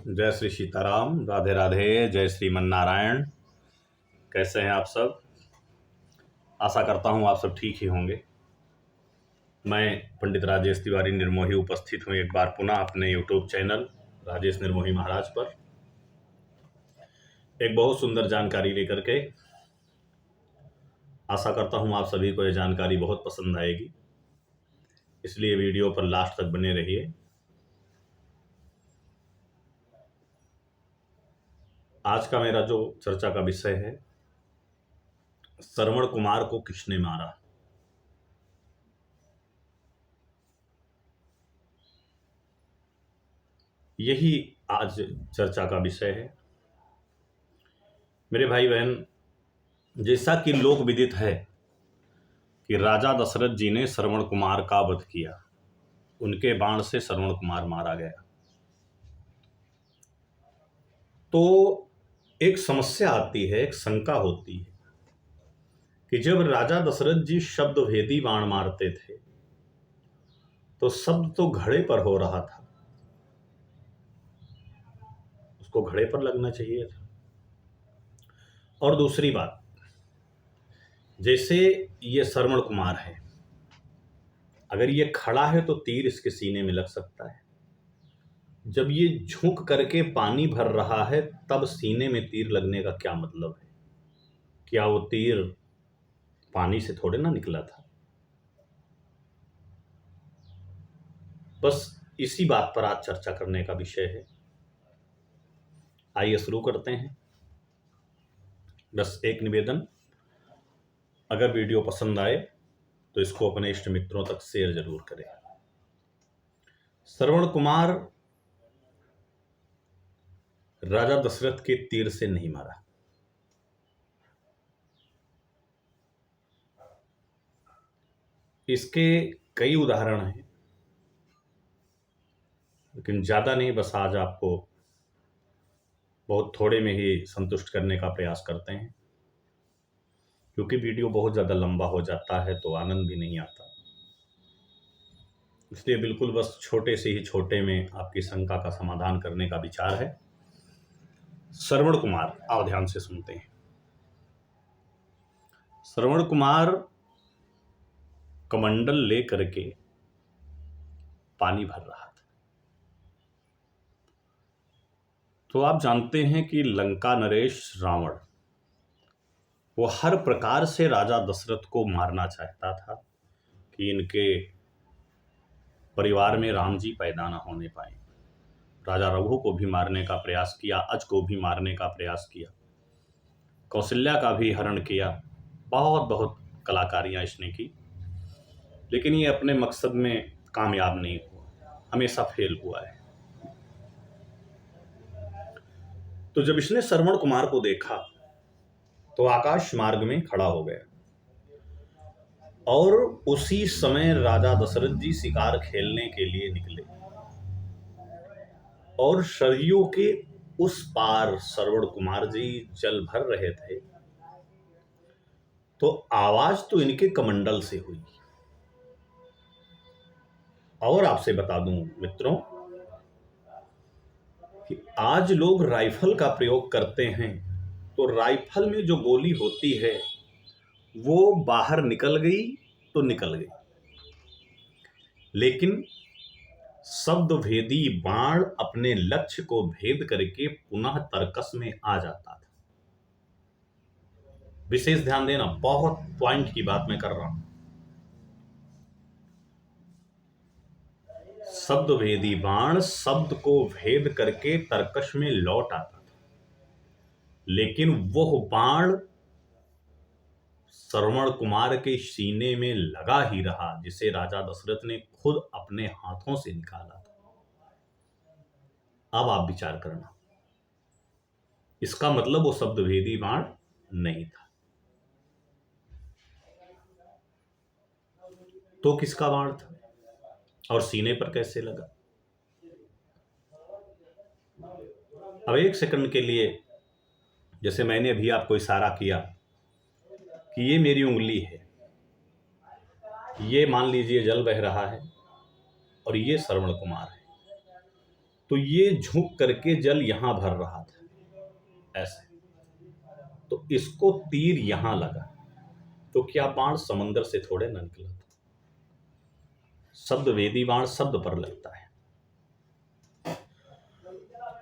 जय श्री सीताराम, राधे राधे, जय श्रीमन नारायण। कैसे हैं आप सब? आशा करता हूं आप सब ठीक ही होंगे। मैं पंडित राजेश तिवारी निर्मोही उपस्थित हूं एक बार पुनः अपने यूट्यूब चैनल राजेश निर्मोही महाराज पर एक बहुत सुंदर जानकारी लेकर के। आशा करता हूं आप सभी को यह जानकारी बहुत पसंद आएगी, इसलिए वीडियो पर लास्ट तक बने रहिए। आज का मेरा जो चर्चा का विषय है, श्रवण कुमार को किसने मारा। यही आज चर्चा का विषय है। मेरे भाई बहन, जैसा कि लोक विदित है कि राजा दशरथ जी ने श्रवण कुमार का वध किया, उनके बाण से श्रवण कुमार मारा गया। तो एक समस्या आती है, एक शंका होती है कि जब राजा दशरथ जी शब्द भेदी बाण मारते थे तो शब्द तो घड़े पर हो रहा था, उसको घड़े पर लगना चाहिए था। और दूसरी बात, जैसे ये श्रवण कुमार है, अगर ये खड़ा है तो तीर इसके सीने में लग सकता है। जब ये झुक करके पानी भर रहा है तब सीने में तीर लगने का क्या मतलब है? क्या वो तीर पानी से थोड़े ना निकला था? बस इसी बात पर आज चर्चा करने का विषय है। आइए शुरू करते हैं। बस एक निवेदन, अगर वीडियो पसंद आए तो इसको अपने इष्ट मित्रों तक शेयर जरूर करें। श्रवण कुमार राजा दशरथ के तीर से नहीं मारा। इसके कई उदाहरण हैं, लेकिन ज्यादा नहीं, बस आज आपको बहुत थोड़े में ही संतुष्ट करने का प्रयास करते हैं, क्योंकि वीडियो बहुत ज्यादा लंबा हो जाता है तो आनंद भी नहीं आता। इसलिए बिल्कुल बस छोटे से ही छोटे में आपकी शंका का समाधान करने का विचार है। श्रवण कुमार, आओ ध्यान से सुनते हैं। श्रवण कुमार कमंडल ले करके पानी भर रहा था। तो आप जानते हैं कि लंका नरेश रावण वो हर प्रकार से राजा दशरथ को मारना चाहता था कि इनके परिवार में राम जी पैदा न होने पाए। राजा रघु को भी मारने का प्रयास किया, अज को भी मारने का प्रयास किया, कौशल्या का भी हरण किया, बहुत बहुत कलाकारियां इसने की, लेकिन ये अपने मकसद में कामयाब नहीं हुआ, हमेशा फेल हुआ है। तो जब इसने श्रवण कुमार को देखा तो आकाश मार्ग में खड़ा हो गया, और उसी समय राजा दशरथ जी शिकार खेलने के लिए निकले, और सरयू के उस पार श्रवण कुमार जी जल भर रहे थे। तो आवाज तो इनके कमंडल से हुई। और आपसे बता दूं मित्रों कि आज लोग राइफल का प्रयोग करते हैं, तो राइफल में जो गोली होती है वो बाहर निकल गई तो निकल गई, लेकिन शब्द भेदी बाण अपने लक्ष्य को भेद करके पुनः तर्कस में आ जाता था। विशेष ध्यान देना, बहुत पॉइंट की बात मैं कर रहा हूं। शब्द भेदी बाण शब्द को भेद करके तर्कश में लौट आता था, लेकिन वह बाण श्रवण कुमार के सीने में लगा ही रहा, जिसे राजा दशरथ ने खुद अपने हाथों से निकाला था। अब आप विचार करना, इसका मतलब वो शब्द भेदी बाण नहीं था। तो किसका बाण था और सीने पर कैसे लगा? अब एक सेकंड के लिए, जैसे मैंने अभी आपको इशारा किया कि ये मेरी उंगली है, ये मान लीजिए जल बह रहा है, और ये श्रवण कुमार है, तो ये झुक करके जल यहां भर रहा था ऐसे, तो इसको तीर यहां लगा, तो क्या बाण समंदर से थोड़े न निकला था। शब्द वेदी बाण शब्द पर लगता है।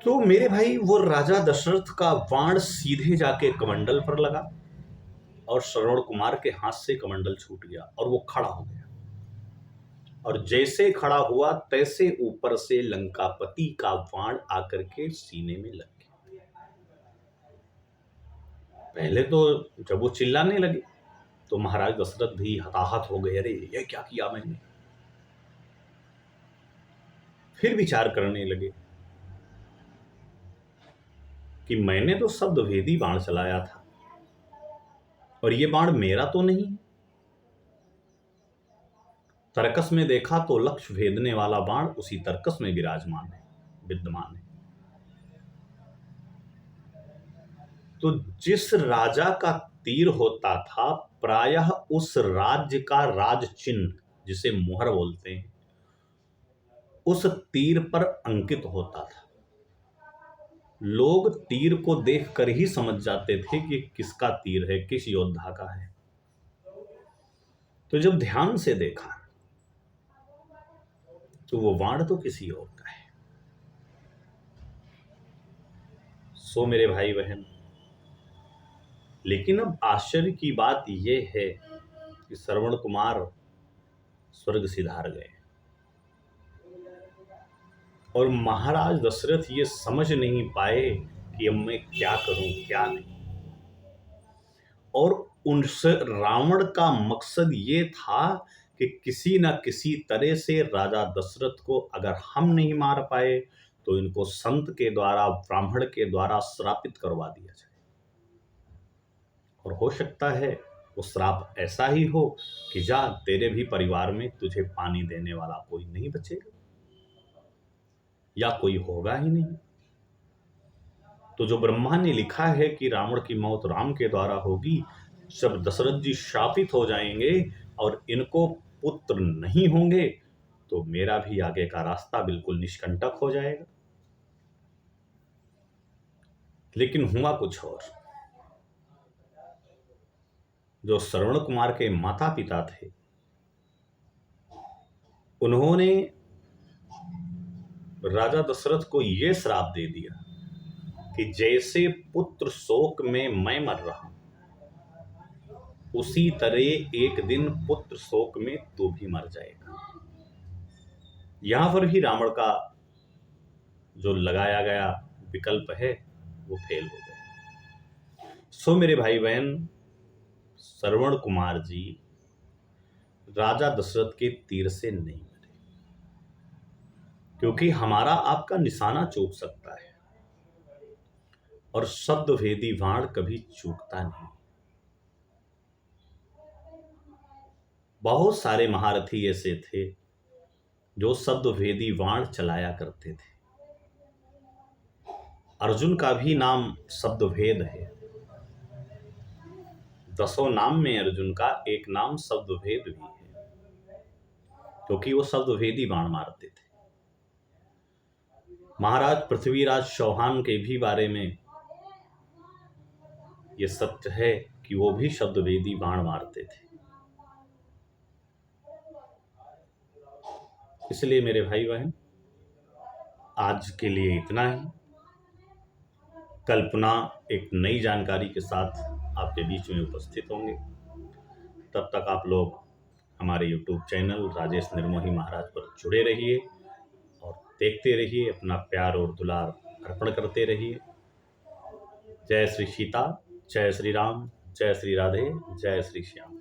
तो मेरे भाई वो राजा दशरथ का बाण सीधे जाके कमंडल पर लगा और श्रवण कुमार के हाथ से कमंडल छूट गया और वो खड़ा हो गया। और जैसे खड़ा हुआ तैसे ऊपर से लंकापति का बाण आकर के सीने में लग गया। पहले तो जब वो चिल्लाने लगे तो महाराज दशरथ भी हताहत हो गए, अरे ये क्या किया मैंने। फिर विचार करने लगे कि मैंने तो शब्द भेदी बाण चलाया था और ये बाण मेरा तो नहीं। तरकस में देखा तो लक्ष्य भेदने वाला बाण उसी तरकस में विराजमान है, विद्यमान है। तो जिस राजा का तीर होता था प्रायः उस राज्य का राज चिन्ह, जिसे मुहर बोलते हैं, उस तीर पर अंकित होता था। लोग तीर को देखकर ही समझ जाते थे कि किसका तीर है, किस योद्धा का है। तो जब ध्यान से देखा तो वो बाण तो किसी और का है। सो मेरे भाई बहन, लेकिन अब आश्चर्य की बात यह है कि श्रवण कुमार स्वर्ग सिधार गए और महाराज दशरथ ये समझ नहीं पाए कि अब मैं क्या करूं क्या नहीं। और उनसे रावण का मकसद ये था कि किसी न किसी तरह से राजा दशरथ को अगर हम नहीं मार पाए तो इनको संत के द्वारा, ब्राह्मण के द्वारा श्रापित करवा दिया जाए। और हो सकता है वो श्राप ऐसा ही हो कि जा तेरे भी परिवार में तुझे पानी देने वाला कोई नहीं बचेगा या कोई होगा ही नहीं। तो जो ब्रह्मा ने लिखा है कि रावण की मौत राम के द्वारा होगी, जब दशरथ जी शापित हो जाएंगे और इनको पुत्र नहीं होंगे तो मेरा भी आगे का रास्ता बिल्कुल निष्कंटक हो जाएगा। लेकिन हुआ कुछ और। जो श्रवण कुमार के माता पिता थे उन्होंने राजा दशरथ को यह श्राप दे दिया कि जैसे पुत्र शोक में मैं मर रहा उसी तरह एक दिन पुत्र शोक में तू भी मर जाएगा। यहां पर भी रावण का जो लगाया गया विकल्प है वो फेल हो गया। सो मेरे भाई बहन, श्रवण कुमार जी राजा दशरथ के तीर से नहीं मरे, क्योंकि हमारा आपका निशाना चूक सकता है और शब्द भेदी बाण कभी चूकता नहीं। बहुत सारे महारथी ऐसे थे जो शब्द भेदी बाण चलाया करते थे। अर्जुन का भी नाम शब्द भेद है। 10 नाम में अर्जुन का एक नाम शब्द भेद भी है, क्योंकि वो शब्द भेदी बाण मारते थे। महाराज पृथ्वीराज चौहान के भी बारे में ये सत्य है कि वो भी शब्द भेदी बाण मारते थे। इसलिए मेरे भाई बहन, आज के लिए इतना ही। कल्पना एक नई जानकारी के साथ आपके बीच में उपस्थित होंगे। तब तक आप लोग हमारे YouTube चैनल राजेश निर्मोही महाराज पर जुड़े रहिए और देखते रहिए, अपना प्यार और दुलार अर्पण करते रहिए। जय श्री सीता, जय श्री राम, जय श्री राधे, जय श्री श्याम।